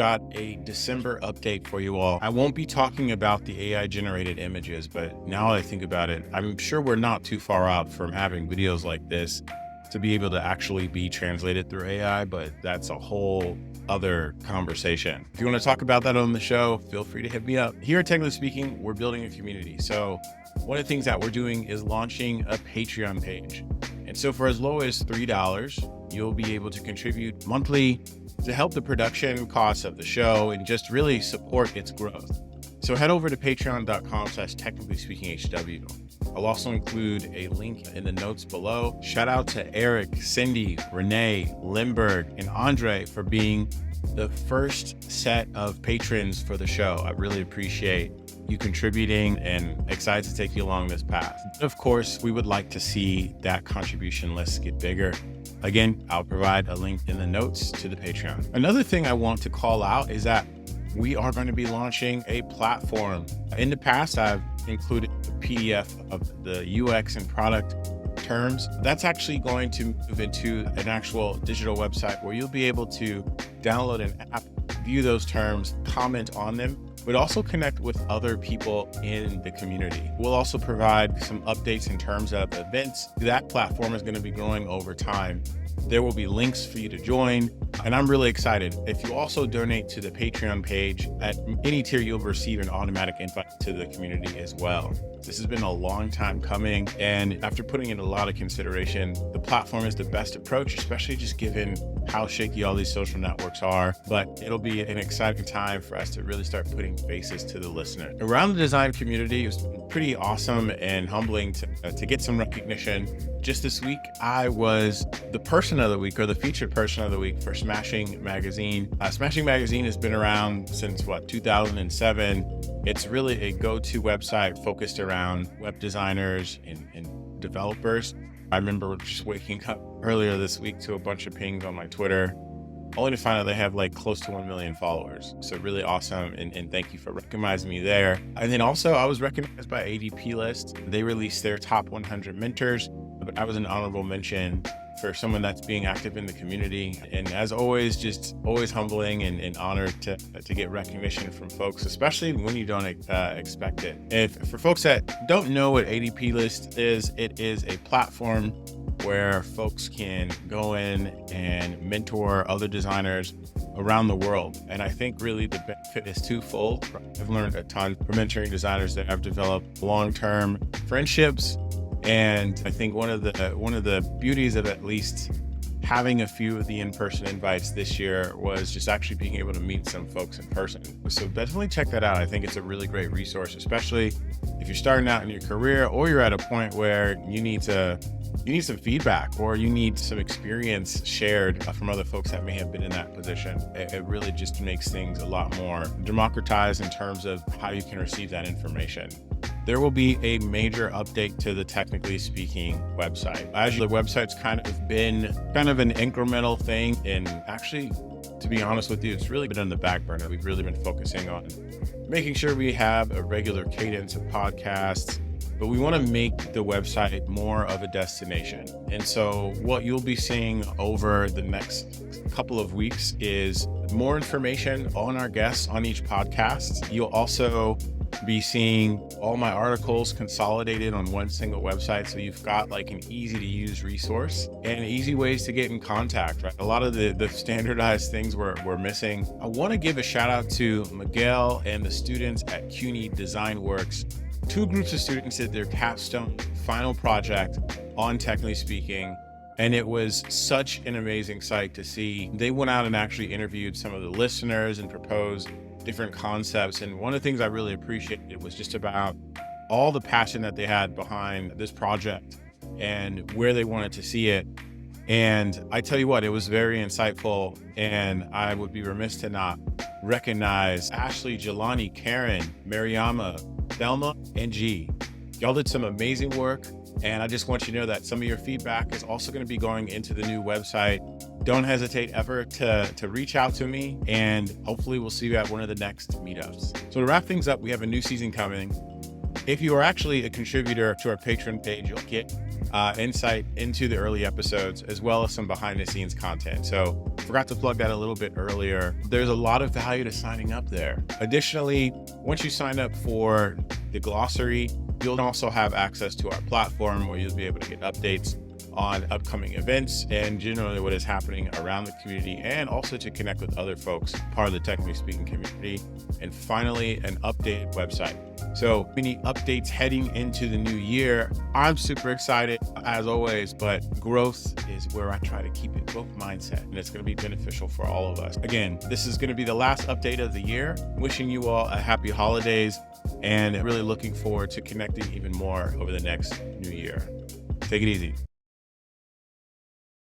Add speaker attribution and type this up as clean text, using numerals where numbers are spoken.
Speaker 1: got a December update for you all. I won't be talking about the AI generated images, but now that I think about it, I'm sure we're not too far out from having videos like this to be able to actually be translated through AI, but that's a whole other conversation. If you want to talk about that on the show, feel free to hit me up. Here at Technically Speaking, we're building a community. So one of the things that we're doing is launching a Patreon page. And so for as low as $3, you'll be able to contribute monthly to help the production costs of the show and just really support its growth. So head over to patreon.com/technicallyspeakinghw. I'll also include a link in the notes below. Shout out to Eric, Cindy, Renee, Lindbergh, and Andre for being the first set of patrons for the show. I really appreciate you contributing and excited to take you along this path. Of course, we would like to see that contribution list get bigger. Again, I'll provide a link in the notes to the Patreon. Another thing I want to call out is that we are going to be launching a platform. In the past, I've included a PDF of the UX and product terms. That's actually going to move into an actual digital website where you'll be able to download an app, view those terms, comment on them, but also connect with other people in the community. We'll also provide some updates in terms of events. That platform is going to be growing over time. There will be links for you to join, and I'm really excited. If you also donate to the Patreon page, at any tier, you'll receive an automatic invite to the community as well. This has been a long time coming, and after putting in a lot of consideration, the platform is the best approach, especially just given how shaky all these social networks are. But it'll be an exciting time for us to really start putting faces to the listener. Around the design community, it was pretty awesome and humbling to get some recognition. Just this week, I was the person of the week, or the featured person of the week, for Smashing Magazine. Smashing Magazine has been around since 2007. It's really a go-to website focused around web designers and developers. I remember just waking up earlier this week to a bunch of pings on my Twitter, only to find out they have close to 1 million followers. So really awesome. And thank you for recognizing me there. And then also I was recognized by ADP List. They released their top 100 mentors, but I was an honorable mention for someone that's being active in the community. And as always, just always humbling and honored to get recognition from folks, especially when you don't expect it. For folks that don't know what ADP List is, it is a platform where folks can go in and mentor other designers around the world. And I think really the benefit is twofold. I've learned a ton from mentoring designers that I've developed long-term friendships. And I think one of the beauties of at least having a few of the in-person invites this year was just actually being able to meet some folks in person. So definitely check that out. I think it's a really great resource, especially if you're starting out in your career or you're at a point where you need some feedback or you need some experience shared from other folks that may have been in that position. It really just makes things a lot more democratized in terms of how you can receive that information. There will be a major update to the Technically Speaking website. As the website's kind of been an incremental thing, and actually, to be honest with you, it's really been on the back burner. We've really been focusing on making sure we have a regular cadence of podcasts, but we want to make the website more of a destination. And so what you'll be seeing over the next couple of weeks is more information on our guests on each podcast. You'll also be seeing all my articles consolidated on one single website. So you've got an easy to use resource and easy ways to get in contact, right? A lot of the standardized things we're missing. I want to give a shout out to Miguel and the students at CUNY Design Works. Two groups of students did their capstone final project on Technically Speaking. And it was such an amazing sight to see. They went out and actually interviewed some of the listeners and proposed different concepts. And one of the things I really appreciated was just about all the passion that they had behind this project and where they wanted to see it. And I tell you what, it was very insightful, and I would be remiss to not recognize Ashley, Jelani, Karen, Mariama, Thelma, and G. Y'all did some amazing work, and I just want you to know that some of your feedback is also going to be going into the new website. Don't hesitate ever to reach out to me, and hopefully we'll see you at one of the next meetups. So to wrap things up, we have a new season coming. If you are actually a contributor to our Patreon page, you'll get insight into the early episodes as well as some behind the scenes content. So Forgot to plug that a little bit earlier. There's a lot of value to signing up there. Additionally, once you sign up for the glossary, you'll also have access to our platform where you'll be able to get updates on upcoming events and generally what is happening around the community, and also to connect with other folks, part of the technically speaking community. And finally, an updated website. So many updates heading into the new year. I'm super excited as always, but growth is where I try to keep it, growth mindset, and it's going to be beneficial for all of us. Again, this is going to be the last update of the year. Wishing you all a happy holidays and really looking forward to connecting even more over the next new year. Take it easy.